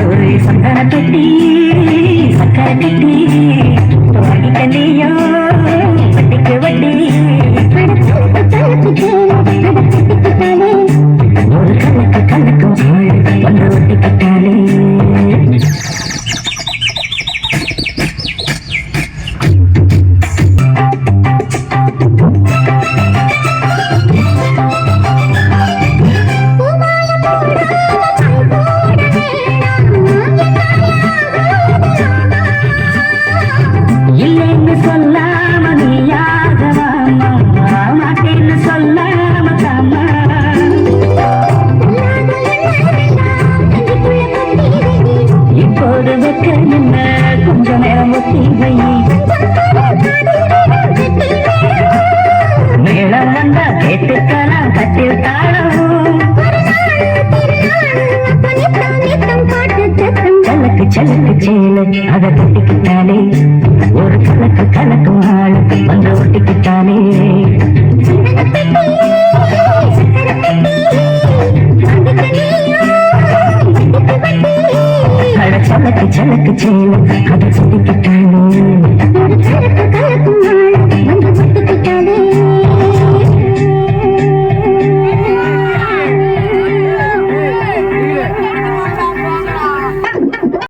ஒரு சந்தன பெட்டி சக்கரை கட்டி வாங்கிக்கலையோ வட்டிக்கு வட்டி ஒரு கலக்கு கலக்கும் வந்து ஒட்டி கட்டாலே இல்லைன்னு சொல்லாம நீயாகவா மாட்டேன்னு சொல்லாம தாமா இப்போது வைக்க என்ன கொஞ்சம் நேரம் ஒத்தி வை மேளம் வந்தா கேட்டுக்கலாம் கட்டில் தாளம் சலக்கு சலக்கு சேல அதை கட்டிக்கிட்டாலே ஒரு கலக்கு கலக்கும் ஆள் வந்து ஒட்டிக்கிட்டாலே சலக்கு சலக்கு சேல அதை சுட்டிக்கிட்டாலே